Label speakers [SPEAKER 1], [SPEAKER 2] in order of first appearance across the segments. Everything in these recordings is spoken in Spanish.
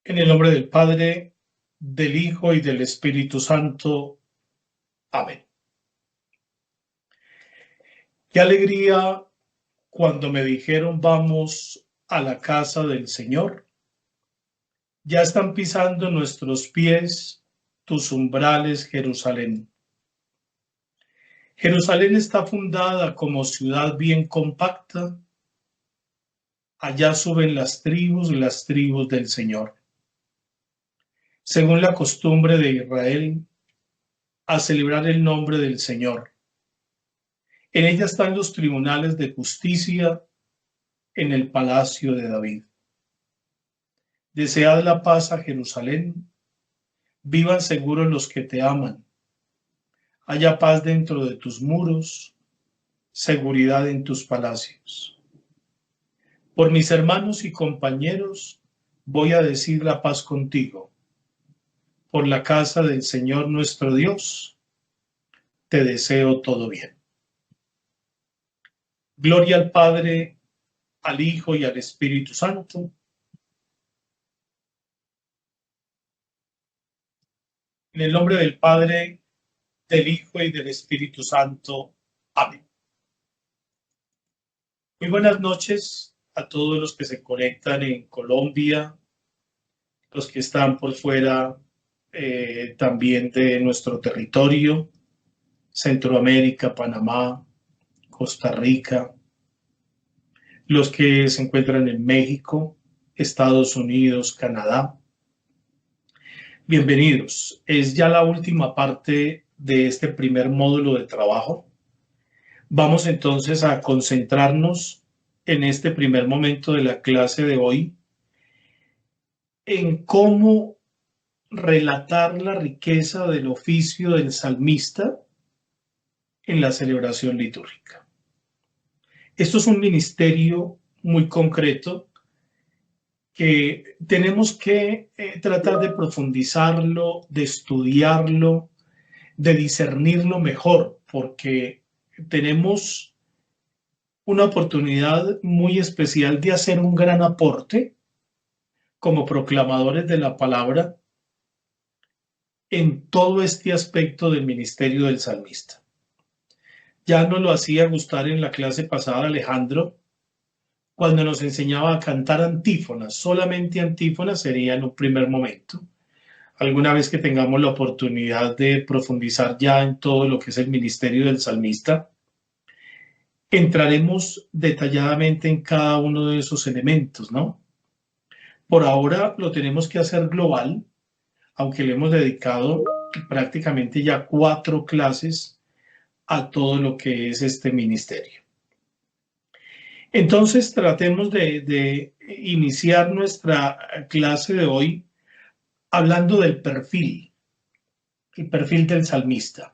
[SPEAKER 1] En el nombre del Padre, del Hijo y del Espíritu Santo. Amén. Qué alegría cuando me dijeron vamos a la casa del Señor. Ya están pisando nuestros pies tus umbrales, Jerusalén. Jerusalén está fundada como ciudad bien compacta. Allá suben las tribus del Señor. Según la costumbre de Israel, a celebrar el nombre del Señor. En ella están los tribunales de justicia en el palacio de David. Desead la paz a Jerusalén, vivan seguros los que te aman. Haya paz dentro de tus muros, seguridad en tus palacios. Por mis hermanos y compañeros, voy a decir la paz contigo. Por la casa del Señor nuestro Dios, te deseo todo bien. Gloria al Padre, al Hijo y al Espíritu Santo. En el nombre del Padre, del Hijo y del Espíritu Santo. Amén. Muy buenas noches a todos los que se conectan en Colombia, los que están por fuera también de nuestro territorio, Centroamérica, Panamá, Costa Rica, los que se encuentran en México, Estados Unidos, Canadá. Bienvenidos. Es ya la última parte de este primer módulo de trabajo. Vamos entonces a concentrarnos en este primer momento de la clase de hoy en cómo relatar la riqueza del oficio del salmista en la celebración litúrgica. Esto es un ministerio muy concreto que tenemos que tratar de profundizarlo, de estudiarlo, de discernirlo mejor, porque tenemos una oportunidad muy especial de hacer un gran aporte como proclamadores de la palabra en todo este aspecto del ministerio del salmista. Ya nos lo hacía gustar en la clase pasada Alejandro, cuando nos enseñaba a cantar antífonas. Solamente antífonas sería en un primer momento. Alguna vez que tengamos la oportunidad de profundizar ya en todo lo que es el ministerio del salmista, entraremos detalladamente en cada uno de esos elementos, ¿no? Por ahora lo tenemos que hacer global, aunque le hemos dedicado prácticamente ya 4 clases a todo lo que es este ministerio. Entonces tratemos de iniciar nuestra clase de hoy hablando del perfil, el perfil del salmista.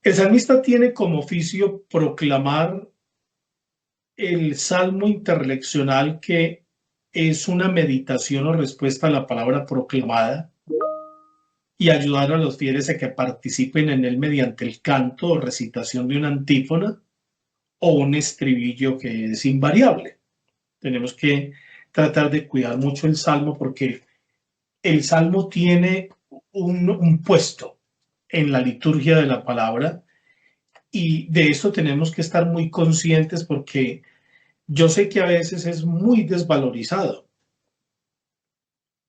[SPEAKER 1] El salmista tiene como oficio proclamar el salmo interleccional, que es una meditación o respuesta a la palabra proclamada, y ayudar a los fieles a que participen en él mediante el canto o recitación de una antífona o un estribillo que es invariable. Tenemos que tratar de cuidar mucho el salmo, porque el salmo tiene un puesto en la liturgia de la palabra, y de eso tenemos que estar muy conscientes, porque yo sé que a veces es muy desvalorizado.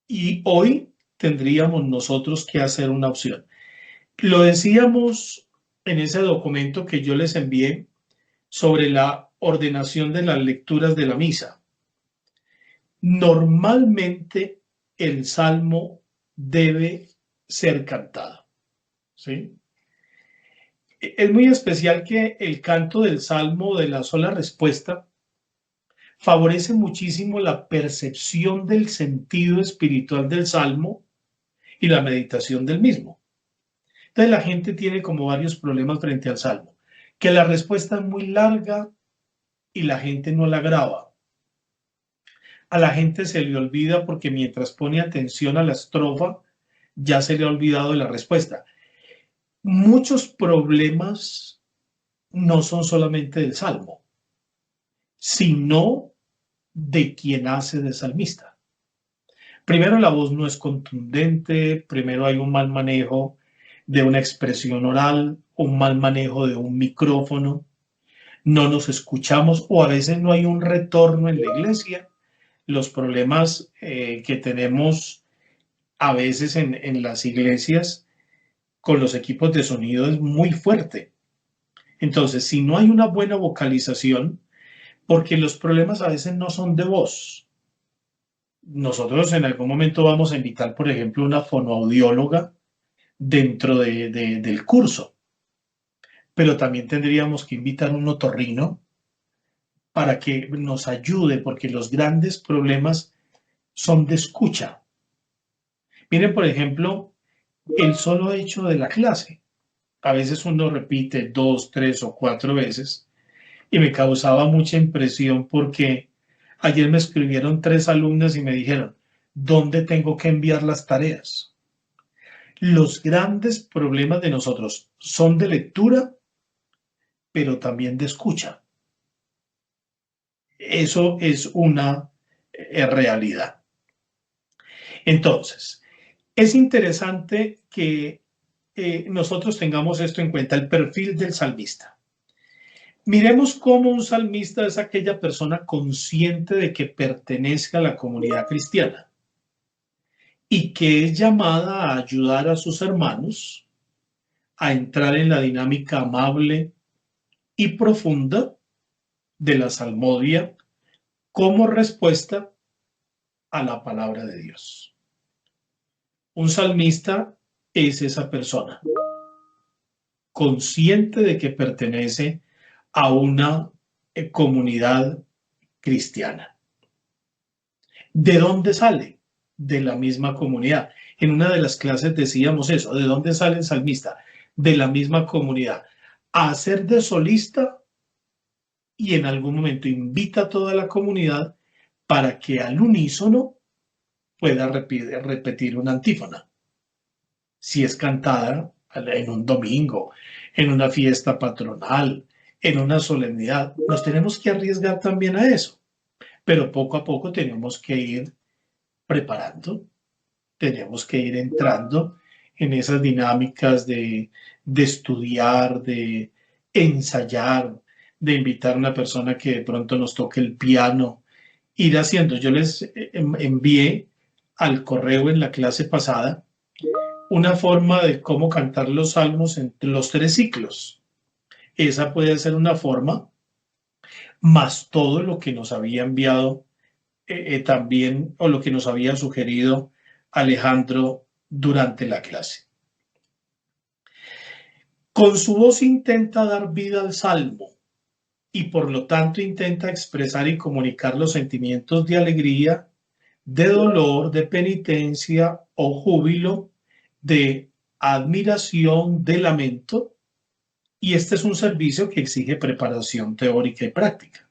[SPEAKER 1] Y hoy tendríamos nosotros que hacer una opción. Lo decíamos en ese documento que yo les envié sobre la ordenación de las lecturas de la misa. Normalmente el salmo debe ser cantado, ¿sí? Es muy especial que el canto del salmo, de la sola respuesta, favorece muchísimo la percepción del sentido espiritual del salmo y la meditación del mismo. Entonces la gente tiene como varios problemas frente al salmo: que la respuesta es muy larga y la gente no la graba. A la gente se le olvida, porque mientras pone atención a la estrofa ya se le ha olvidado de la respuesta. Muchos problemas no son solamente del salmo, sino de quien hace de salmista. Primero, la voz no es contundente, primero hay un mal manejo de una expresión oral, un mal manejo de un micrófono, no nos escuchamos o a veces no hay un retorno en la iglesia. Los problemas que tenemos a veces en las iglesias con los equipos de sonido es muy fuerte. Entonces, si no hay una buena vocalización, porque los problemas a veces no son de voz. Nosotros en algún momento vamos a invitar, por ejemplo, una fonoaudióloga dentro del curso, pero también tendríamos que invitar un otorrino para que nos ayude, porque los grandes problemas son de escucha. Miren, por ejemplo, el solo hecho de la clase. A veces uno repite 2, 3 o 4 veces y me causaba mucha impresión porque ayer me escribieron 3 alumnas y me dijeron, ¿dónde tengo que enviar las tareas? Los grandes problemas de nosotros son de lectura, pero también de escucha. Eso es una realidad. Entonces, es interesante que nosotros tengamos esto en cuenta, el perfil del salmista. Miremos cómo un salmista es aquella persona consciente de que pertenece a la comunidad cristiana y que es llamada a ayudar a sus hermanos a entrar en la dinámica amable y profunda de la salmodia como respuesta a la palabra de Dios. Un salmista es esa persona consciente de que pertenece a una comunidad cristiana. ¿De dónde sale? De la misma comunidad. En una de las clases decíamos eso. ¿De dónde sale el salmista? De la misma comunidad. A hacer de solista y en algún momento invita a toda la comunidad para que al unísono pueda repetir una antífona. Si es cantada en un domingo, en una fiesta patronal, en una solemnidad, nos tenemos que arriesgar también a eso. Pero poco a poco tenemos que ir preparando, tenemos que ir entrando en esas dinámicas de estudiar, de ensayar, de invitar a una persona que de pronto nos toque el piano, ir haciendo. Yo les envié al correo en la clase pasada una forma de cómo cantar los salmos entre los 3 ciclos. Esa puede ser una forma, más todo lo que nos había enviado también, o lo que nos había sugerido Alejandro durante la clase. Con su voz intenta dar vida al salmo y por lo tanto intenta expresar y comunicar los sentimientos de alegría, de dolor, de penitencia o júbilo, de admiración, de lamento. Y este es un servicio que exige preparación teórica y práctica.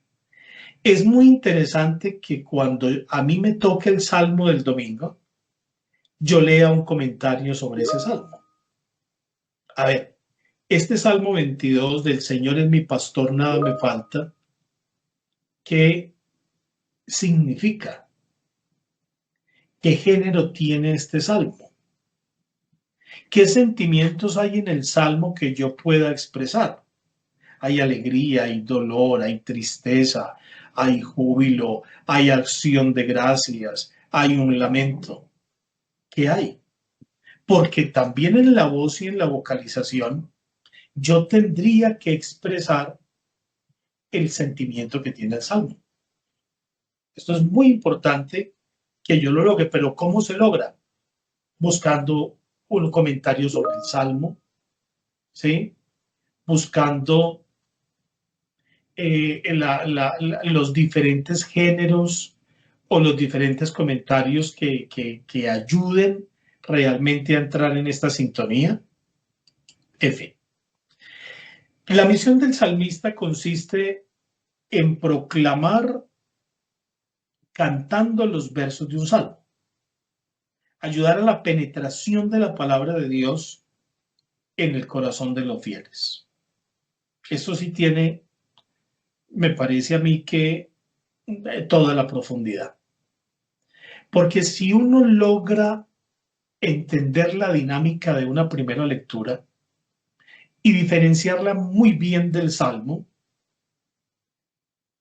[SPEAKER 1] Es muy interesante que cuando a mí me toque el salmo del domingo, yo lea un comentario sobre ese salmo. A ver, este salmo 22 del Señor es mi pastor, nada me falta, ¿qué significa? ¿Qué género tiene este salmo? ¿Qué sentimientos hay en el salmo que yo pueda expresar? Hay alegría, hay dolor, hay tristeza, hay júbilo, hay acción de gracias, hay un lamento. ¿Qué hay? Porque también en la voz y en la vocalización yo tendría que expresar el sentimiento que tiene el salmo. Esto es muy importante que yo lo logre, pero ¿cómo se logra? Buscando un comentario sobre el salmo, ¿sí? Buscando los diferentes géneros o los diferentes comentarios que ayuden realmente a entrar en esta sintonía. En fin, la misión del salmista consiste en proclamar cantando los versos de un salmo, ayudar a la penetración de la palabra de Dios en el corazón de los fieles. Esto sí tiene, me parece a mí que toda la profundidad. Porque si uno logra entender la dinámica de una primera lectura y diferenciarla muy bien del Salmo,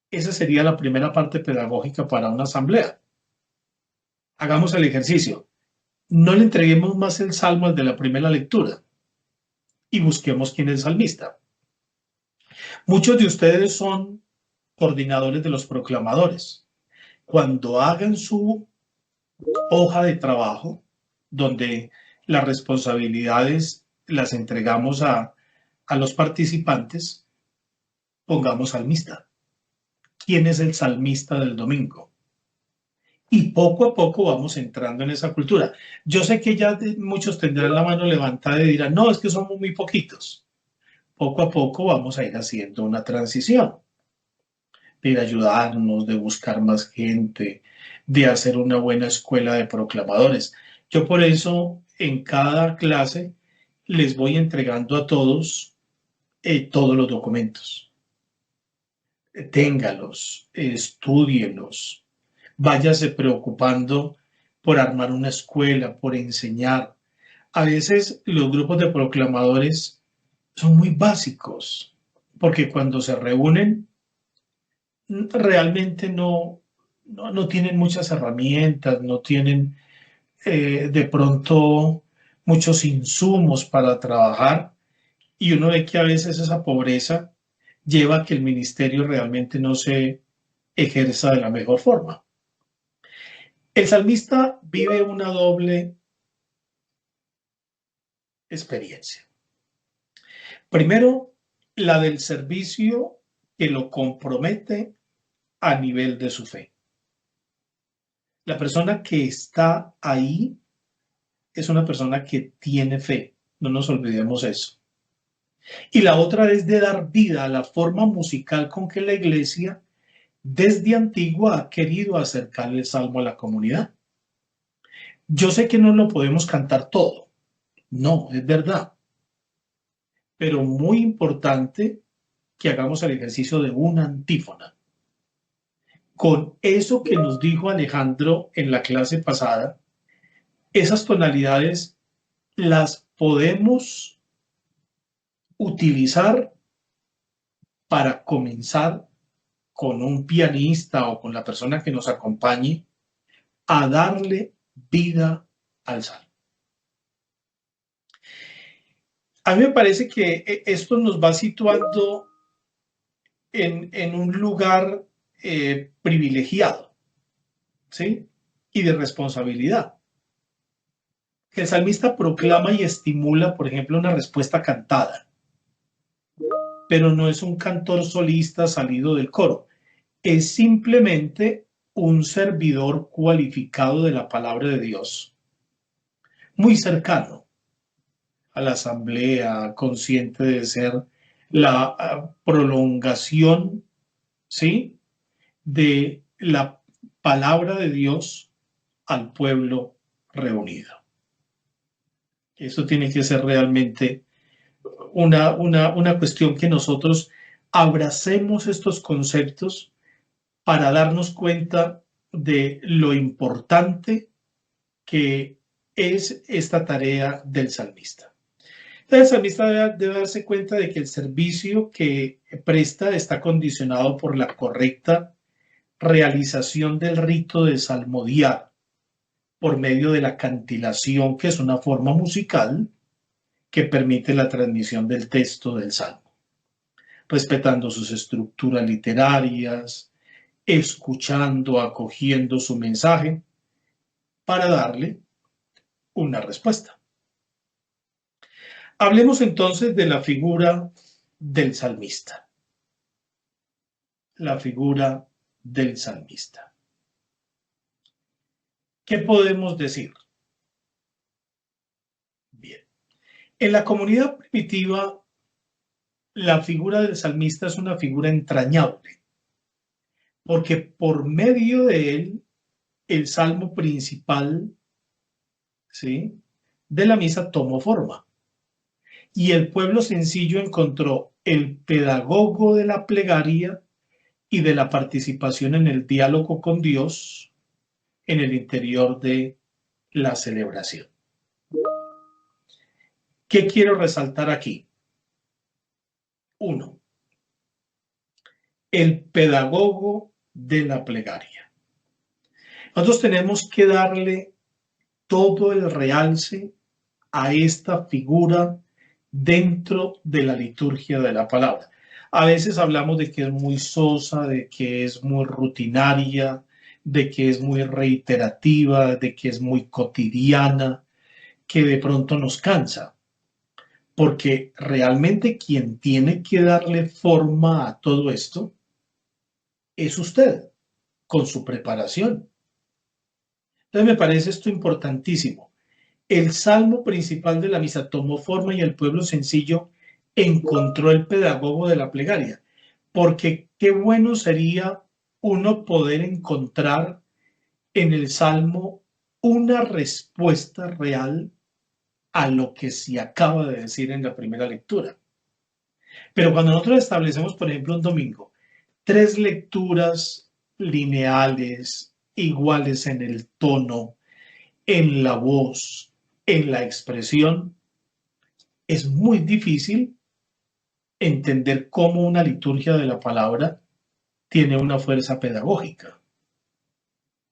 [SPEAKER 1] esa sería la primera parte pedagógica para una asamblea. Hagamos el ejercicio. No le entreguemos más el Salmo al de la primera lectura y busquemos quién es el salmista. Muchos de ustedes son coordinadores de los proclamadores. Cuando hagan su hoja de trabajo, donde las responsabilidades las entregamos a los participantes, pongamos salmista. ¿Quién es el salmista del domingo? Y poco a poco vamos entrando en esa cultura. Yo sé que ya muchos tendrán la mano levantada y dirán, no, es que somos muy poquitos. Poco a poco vamos a ir haciendo una transición, de ir a ayudarnos, de buscar más gente, de hacer una buena escuela de proclamadores. Yo por eso en cada clase les voy entregando a todos todos los documentos. Téngalos, estúdielos, váyase preocupando por armar una escuela, por enseñar. A veces los grupos de proclamadores son muy básicos, porque cuando se reúnen realmente no tienen muchas herramientas, no tienen de pronto muchos insumos para trabajar y uno ve que a veces esa pobreza lleva a que el ministerio realmente no se ejerza de la mejor forma. El salmista vive una doble experiencia. Primero, la del servicio que lo compromete a nivel de su fe. La persona que está ahí es una persona que tiene fe, no nos olvidemos eso. Y la otra es de dar vida a la forma musical con que la iglesia desde antigua ha querido acercar el salmo a la comunidad. Yo sé que no lo podemos cantar todo, no, es verdad, pero muy importante que hagamos el ejercicio de una antífona. Con eso que nos dijo Alejandro en la clase pasada, esas tonalidades las podemos utilizar para comenzar con un pianista o con la persona que nos acompañe a darle vida al salmo. A mí me parece que esto nos va situando en un lugar privilegiado, ¿sí? Y de responsabilidad. Que el salmista proclama y estimula, por ejemplo, una respuesta cantada, pero no es un cantor solista salido del coro, es simplemente un servidor cualificado de la palabra de Dios, muy cercano a la asamblea, consciente de ser la prolongación, ¿sí?, de la palabra de Dios al pueblo reunido. Eso tiene que ser realmente una cuestión que nosotros abracemos estos conceptos para darnos cuenta de lo importante que es esta tarea del salmista. El salmista debe darse cuenta de que el servicio que presta está condicionado por la correcta realización del rito de salmodiar por medio de la cantilación, que es una forma musical que permite la transmisión del texto del salmo, respetando sus estructuras literarias, escuchando, acogiendo su mensaje para darle una respuesta. Hablemos entonces de la figura del salmista. La figura del salmista. ¿Qué podemos decir? Bien. En la comunidad primitiva, la figura del salmista es una figura entrañable, porque por medio de él, el salmo principal, ¿sí?, de la misa tomó forma. Y el pueblo sencillo encontró el pedagogo de la plegaria y de la participación en el diálogo con Dios en el interior de la celebración. ¿Qué quiero resaltar aquí? Uno, el pedagogo de la plegaria. Nosotros tenemos que darle todo el realce a esta figura dentro de la liturgia de la palabra. A veces hablamos de que es muy sosa, de que es muy rutinaria, de que es muy reiterativa, de que es muy cotidiana, que de pronto nos cansa, porque realmente quien tiene que darle forma a todo esto es usted, con su preparación. Entonces me parece esto importantísimo. El salmo principal de la misa tomó forma y el pueblo sencillo encontró el pedagogo de la plegaria, porque qué bueno sería uno poder encontrar en el salmo una respuesta real a lo que se acaba de decir en la primera lectura. Pero cuando nosotros establecemos, por ejemplo, un domingo, 3 lecturas lineales, iguales en el tono, en la voz, en la expresión, es muy difícil entender cómo una liturgia de la palabra tiene una fuerza pedagógica.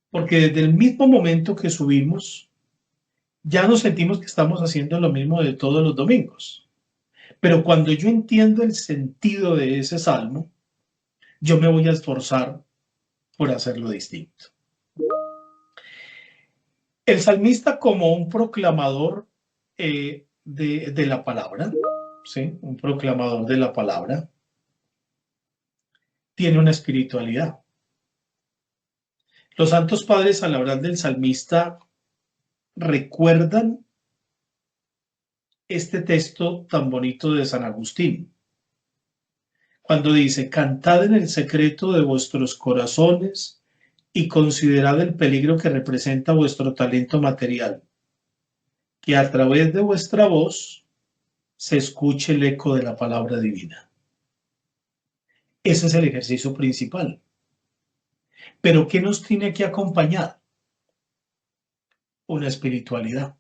[SPEAKER 1] Porque desde el mismo momento que subimos, ya nos sentimos que estamos haciendo lo mismo de todos los domingos. Pero cuando yo entiendo el sentido de ese salmo, yo me voy a esforzar por hacerlo distinto. El salmista como un proclamador de la palabra, ¿sí? Un proclamador de la palabra, tiene una espiritualidad. Los santos padres al hablar del salmista recuerdan este texto tan bonito de San Agustín, cuando dice: cantad en el secreto de vuestros corazones y considerad el peligro que representa vuestro talento material, que a través de vuestra voz se escuche el eco de la palabra divina. Ese es el ejercicio principal. Pero ¿qué nos tiene que acompañar? Una espiritualidad.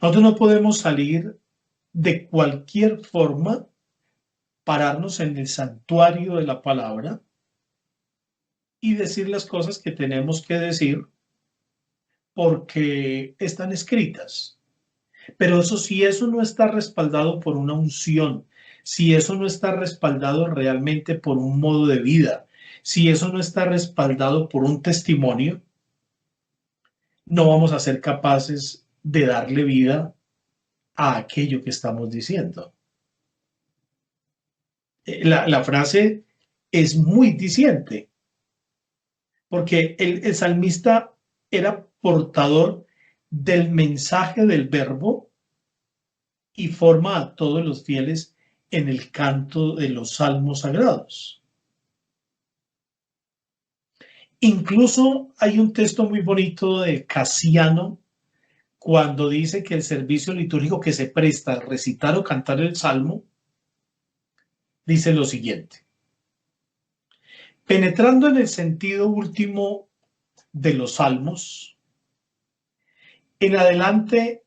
[SPEAKER 1] Nosotros no podemos salir de cualquier forma, pararnos en el santuario de la palabra y decir las cosas que tenemos que decir porque están escritas. Pero eso, si eso no está respaldado por una unción, si eso no está respaldado realmente por un modo de vida, si eso no está respaldado por un testimonio, no vamos a ser capaces de darle vida a aquello que estamos diciendo. La frase es muy diciente, porque el salmista era portador del mensaje del verbo y forma a todos los fieles en el canto de los salmos sagrados. Incluso hay un texto muy bonito de Casiano cuando dice que el servicio litúrgico que se presta a recitar o cantar el salmo dice lo siguiente: penetrando en el sentido último de los salmos, en adelante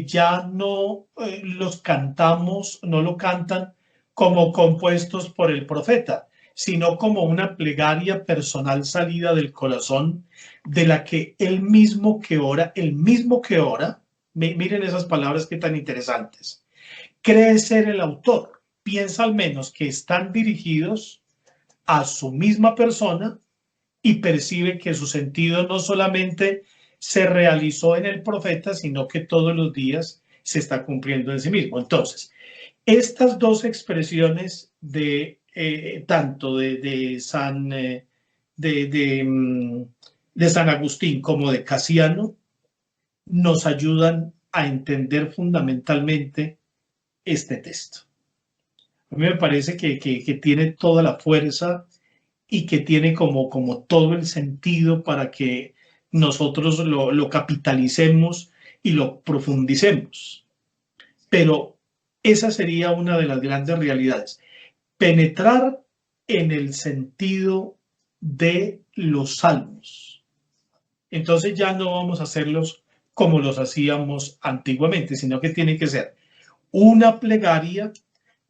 [SPEAKER 1] ya no los cantamos, no lo cantan como compuestos por el profeta, sino como una plegaria personal salida del corazón, de la que el mismo que ora, miren esas palabras que tan interesantes, cree ser el autor, piensa al menos que están dirigidos a su misma persona y percibe que su sentido no solamente se realizó en el profeta, sino que todos los días se está cumpliendo en sí mismo. Entonces, estas dos expresiones de tanto de San Agustín como de Casiano nos ayudan a entender fundamentalmente este texto. A mí me parece que tiene toda la fuerza y que tiene como todo el sentido para que nosotros lo capitalicemos y lo profundicemos. Pero esa sería una de las grandes realidades. Penetrar en el sentido de los salmos. Entonces ya no vamos a hacerlos como los hacíamos antiguamente, sino que tiene que ser una plegaria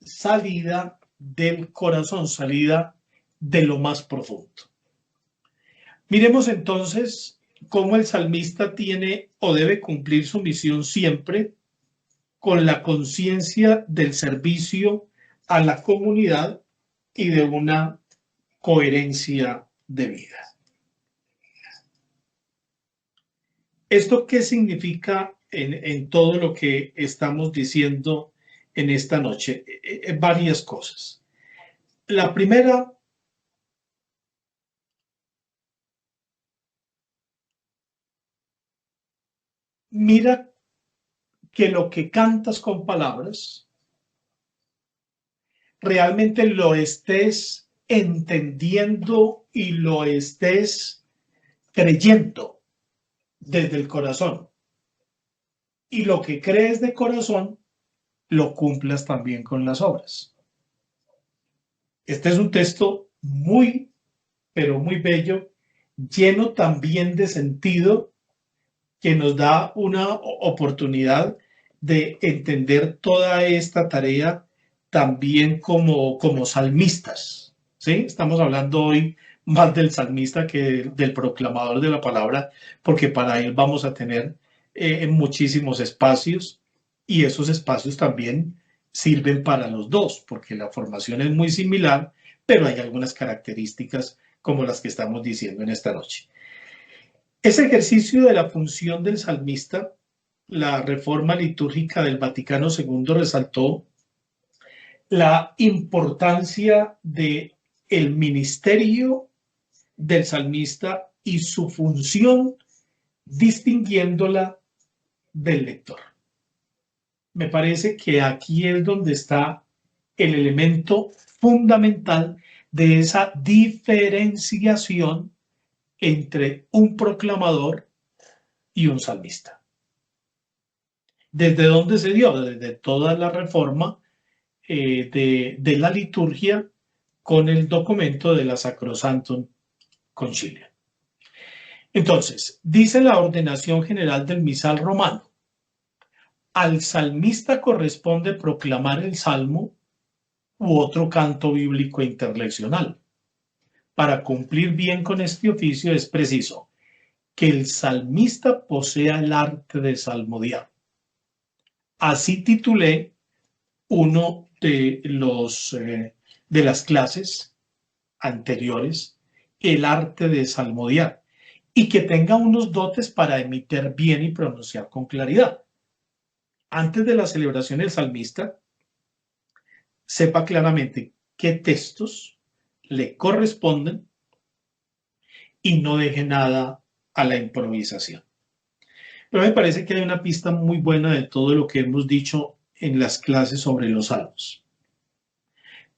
[SPEAKER 1] salida del corazón, salida de lo más profundo. Miremos entonces cómo el salmista tiene o debe cumplir su misión siempre con la conciencia del servicio a la comunidad y de una coherencia de vida. ¿Esto qué significa en todo lo que estamos diciendo en esta noche? Varias cosas. La primera, mira que lo que cantas con palabras realmente lo estés entendiendo y lo estés creyendo desde el corazón. Y lo que crees de corazón, lo cumplas también con las obras. Este es un texto muy, pero muy bello, lleno también de sentido, que nos da una oportunidad de entender toda esta tarea también como salmistas, ¿sí? Estamos hablando hoy más del salmista que del proclamador de la palabra, porque para él vamos a tener muchísimos espacios y esos espacios también sirven para los dos, porque la formación es muy similar, pero hay algunas características como las que estamos diciendo en esta noche. Ese ejercicio de la función del salmista, la reforma litúrgica del Vaticano II resaltó la importancia de el ministerio del salmista y su función distinguiéndola del lector. Me parece que aquí es donde está el elemento fundamental de esa diferenciación entre un proclamador y un salmista. ¿Desde dónde se dio? Desde toda la reforma de la liturgia con el documento de la Sacrosanctum Concilium. Entonces, dice la ordenación general del misal romano, al salmista corresponde proclamar el salmo u otro canto bíblico interleccional. Para cumplir bien con este oficio es preciso que el salmista posea el arte de salmodiar. Así titulé uno de las clases anteriores, el arte de salmodiar, y que tenga unos dotes para emitir bien y pronunciar con claridad. Antes de la celebración del salmista, sepa claramente qué textos le corresponden y no deje nada a la improvisación. Pero me parece que hay una pista muy buena de todo lo que hemos dicho en las clases sobre los salmos.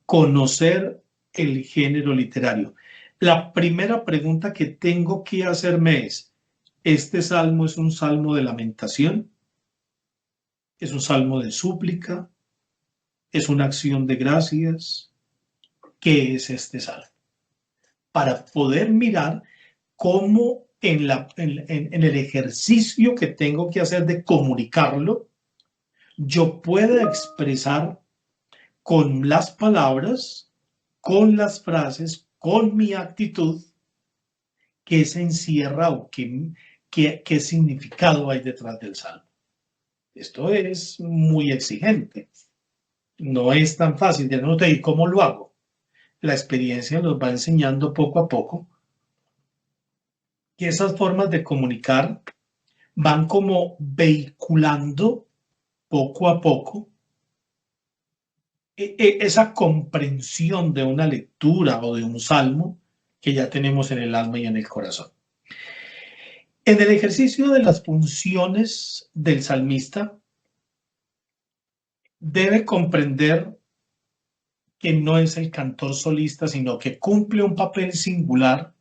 [SPEAKER 1] Conocer el género literario. La primera pregunta que tengo que hacerme es, ¿este salmo es un salmo de lamentación? ¿Es un salmo de súplica? ¿Es una acción de gracias? ¿Qué es este salmo? Para poder mirar cómo en el ejercicio que tengo que hacer de comunicarlo, yo pueda expresar con las palabras, con las frases, con mi actitud, qué se encierra o qué significado hay detrás del salmo. Esto es muy exigente. No es tan fácil. Ya no te digo cómo lo hago. La experiencia nos va enseñando poco a poco que esas formas de comunicar van como vehiculando poco a poco esa comprensión de una lectura o de un salmo que ya tenemos en el alma y en el corazón. En el ejercicio de las funciones del salmista, debe comprender que no es el cantor solista, sino que cumple un papel singular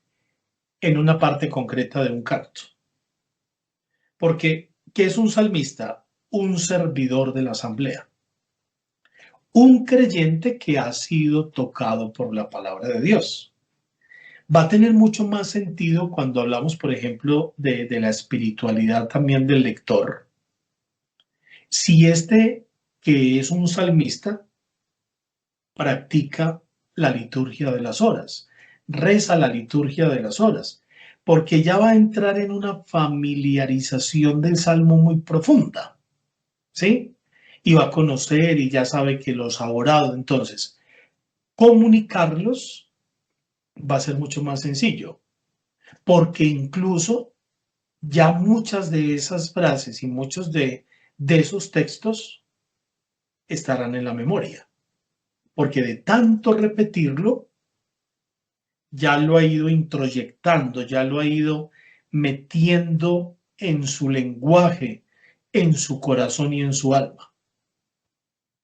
[SPEAKER 1] en una parte concreta de un canto. Porque, ¿qué es un salmista? Un servidor de la asamblea. Un creyente que ha sido tocado por la palabra de Dios. Va a tener mucho más sentido cuando hablamos, por ejemplo, de la espiritualidad también del lector. Si este, que es un salmista, practica la liturgia de las horas, reza la liturgia de las horas, porque ya va a entrar en una familiarización del salmo muy profunda, ¿sí? Y va a conocer y ya sabe que los ha orado. Entonces, comunicarlos va a ser mucho más sencillo, porque incluso ya muchas de esas frases y muchos de esos textos estarán en la memoria, porque de tanto repetirlo, ya lo ha ido introyectando, ya lo ha ido metiendo en su lenguaje, en su corazón y en su alma.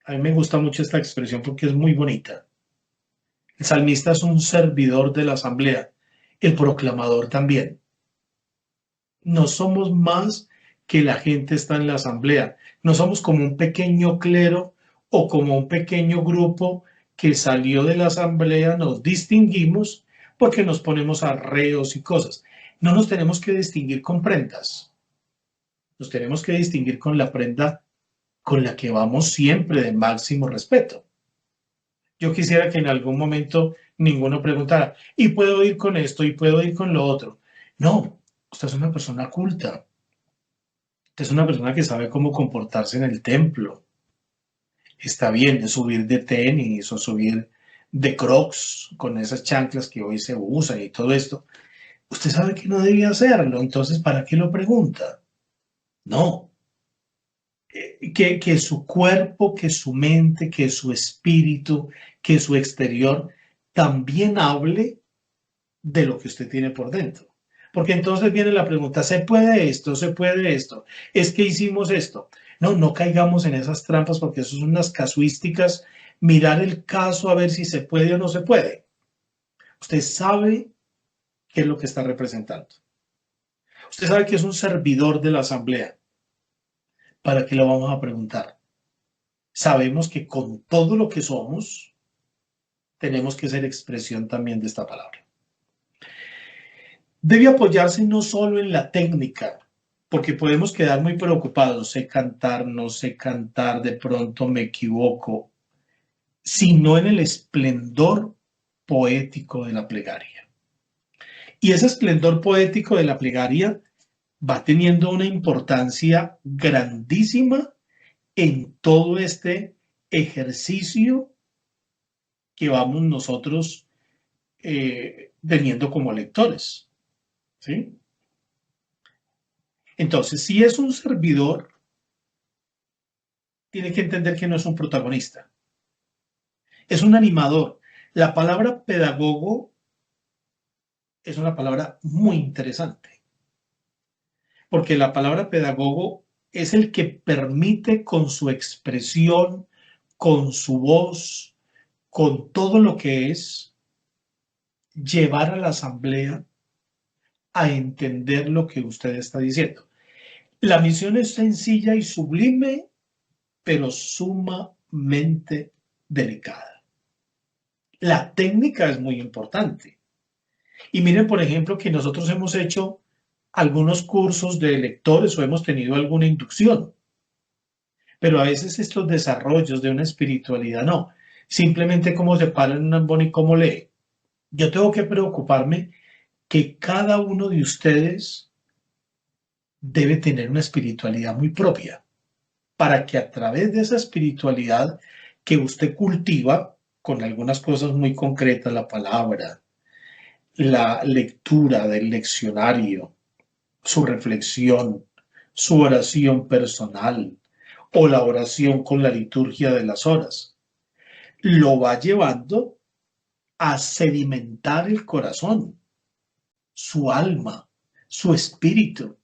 [SPEAKER 1] A mí me gusta mucho esta expresión porque es muy bonita. El salmista es un servidor de la asamblea, el proclamador también. No somos más que la gente está en la asamblea. No somos como un pequeño clero o como un pequeño grupo que salió de la asamblea, nos distinguimos porque nos ponemos arreos y cosas. No nos tenemos que distinguir con prendas. Nos tenemos que distinguir con la prenda con la que vamos siempre de máximo respeto. Yo quisiera que en algún momento ninguno preguntara, ¿y puedo ir con esto? ¿Y puedo ir con lo otro? No, usted es una persona culta. Es una persona que sabe cómo comportarse en el templo. Está bien de subir de tenis o subir de crocs con esas chanclas que hoy se usan y todo esto. Usted sabe que no debía hacerlo, entonces ¿para qué lo pregunta? No. Que su cuerpo, que su mente, que su espíritu, que su exterior también hable de lo que usted tiene por dentro. Porque entonces viene la pregunta, ¿se puede esto? ¿Se puede esto? ¿Es que hicimos esto? No, no caigamos en esas trampas porque eso son unas casuísticas, mirar el caso a ver si se puede o no se puede. Usted sabe qué es lo que está representando. Usted sabe que es un servidor de la asamblea. ¿Para qué lo vamos a preguntar? Sabemos que con todo lo que somos, tenemos que ser expresión también de esta palabra. Debe apoyarse no solo en la técnica, porque podemos quedar muy preocupados, sé cantar, no sé cantar, de pronto me equivoco, sino en el esplendor poético de la plegaria. Y ese esplendor poético de la plegaria va teniendo una importancia grandísima en todo este ejercicio que vamos nosotros teniendo como lectores, ¿sí? Entonces, si es un servidor, tiene que entender que no es un protagonista, es un animador. La palabra pedagogo es una palabra muy interesante, porque la palabra pedagogo es el que permite con su expresión, con su voz, con todo lo que es, llevar a la asamblea a entender lo que usted está diciendo. La misión es sencilla y sublime, pero sumamente delicada. La técnica es muy importante. Y miren, por ejemplo, que nosotros hemos hecho algunos cursos de lectores o hemos tenido alguna inducción, pero a veces estos desarrollos de una espiritualidad no, simplemente cómo se para en un ambón y cómo lee. Yo tengo que preocuparme que cada uno de ustedes debe tener una espiritualidad muy propia, para que a través de esa espiritualidad que usted cultiva con algunas cosas muy concretas, la palabra, la lectura del leccionario, su reflexión, su oración personal o la oración con la liturgia de las horas, lo va llevando a sedimentar el corazón, su alma, su espíritu,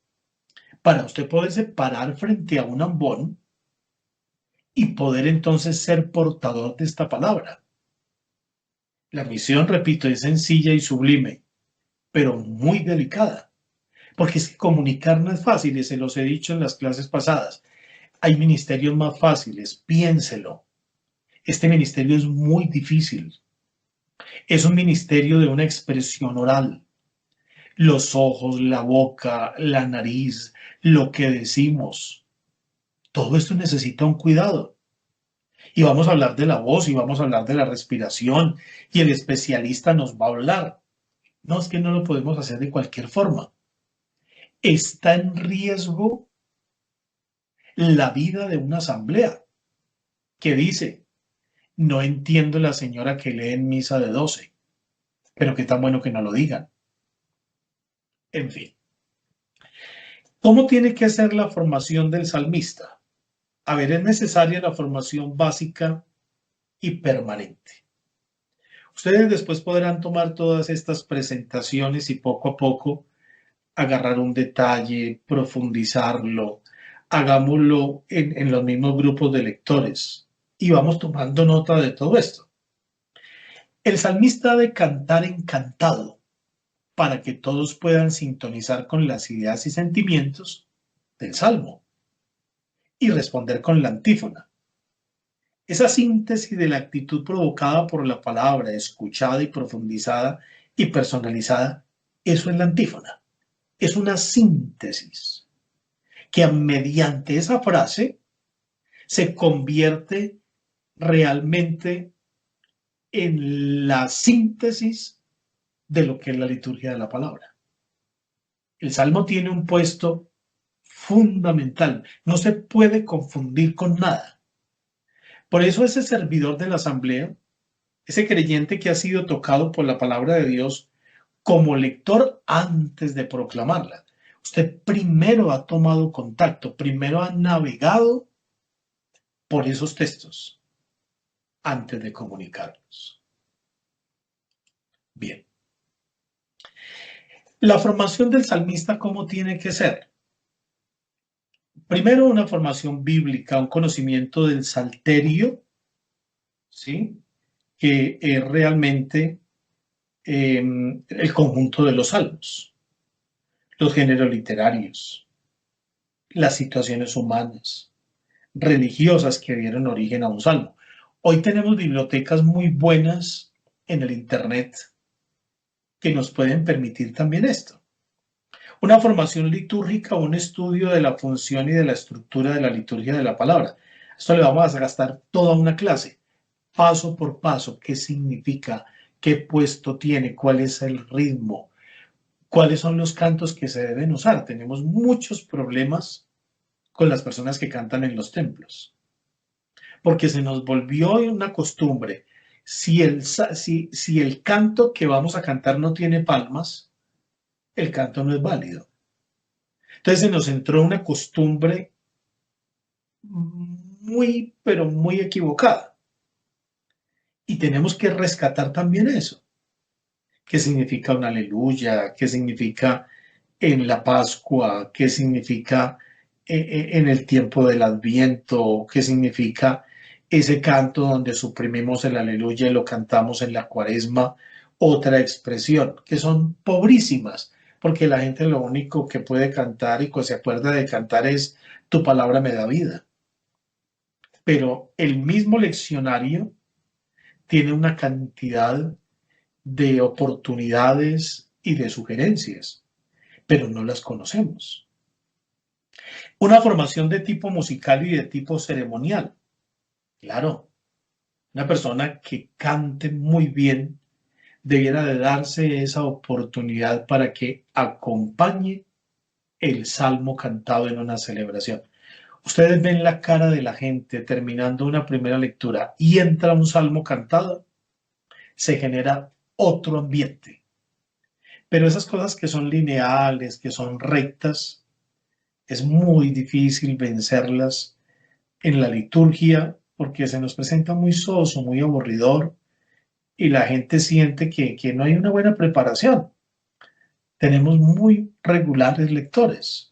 [SPEAKER 1] para usted poderse parar frente a un ambón y poder entonces ser portador de esta palabra. La misión, repito, es sencilla y sublime, pero muy delicada, porque es que comunicar no es fácil, y se los he dicho en las clases pasadas. Hay ministerios más fáciles, piénselo. Este ministerio es muy difícil. Es un ministerio de una expresión oral. Los ojos, la boca, la nariz, lo que decimos, todo esto necesita un cuidado. Y vamos a hablar de la voz y vamos a hablar de la respiración y el especialista nos va a hablar. No, es que no lo podemos hacer de cualquier forma. Está en riesgo la vida de una asamblea que dice, no entiendo la señora que lee en misa de 12, pero qué tan bueno que no lo digan. En fin. ¿Cómo tiene que ser la formación del salmista? A ver, es necesaria la formación básica y permanente. Ustedes después podrán tomar todas estas presentaciones y poco a poco agarrar un detalle, profundizarlo, hagámoslo en los mismos grupos de lectores y vamos tomando nota de todo esto. El salmista ha de cantar encantado para que todos puedan sintonizar con las ideas y sentimientos del salmo y responder con la antífona. Esa síntesis de la actitud provocada por la palabra, escuchada y profundizada y personalizada, eso es la antífona. Es una síntesis que mediante esa frase se convierte realmente en la síntesis de lo que es la liturgia de la palabra. El salmo tiene un puesto fundamental, no se puede confundir con nada. Por eso ese servidor de la asamblea, ese creyente que ha sido tocado por la palabra de Dios como lector antes de proclamarla, usted primero ha tomado contacto, primero ha navegado por esos textos antes de comunicarlos. Bien. La formación del salmista, ¿cómo tiene que ser? Primero, una formación bíblica, un conocimiento del salterio, ¿sí? Que es realmente el conjunto de los salmos, los géneros literarios, las situaciones humanas, religiosas que dieron origen a un salmo. Hoy tenemos bibliotecas muy buenas en el Internet que nos pueden permitir también esto. Una formación litúrgica, un estudio de la función y de la estructura de la liturgia de la palabra. Esto le vamos a gastar toda una clase, paso por paso, qué significa, qué puesto tiene, cuál es el ritmo, cuáles son los cantos que se deben usar. Tenemos muchos problemas con las personas que cantan en los templos, porque se nos volvió una costumbre. Si el canto que vamos a cantar no tiene palmas, el canto no es válido. Entonces se nos entró una costumbre muy, pero muy equivocada. Y tenemos que rescatar también eso. ¿Qué significa un aleluya? ¿Qué significa en la Pascua? ¿Qué significa en el tiempo del Adviento? ¿Qué significa ese canto donde suprimimos el aleluya y lo cantamos en la Cuaresma? Otra expresión, que son pobrísimas, porque la gente lo único que puede cantar y que se acuerda de cantar es tu palabra me da vida. Pero el mismo leccionario tiene una cantidad de oportunidades y de sugerencias, pero no las conocemos. Una formación de tipo musical y de tipo ceremonial. Claro, una persona que cante muy bien debiera de darse esa oportunidad para que acompañe el salmo cantado en una celebración. Ustedes ven la cara de la gente terminando una primera lectura y entra un salmo cantado, se genera otro ambiente. Pero esas cosas que son lineales, que son rectas, es muy difícil vencerlas en la liturgia porque se nos presenta muy soso, muy aburridor y la gente siente que no hay una buena preparación. Tenemos muy regulares lectores.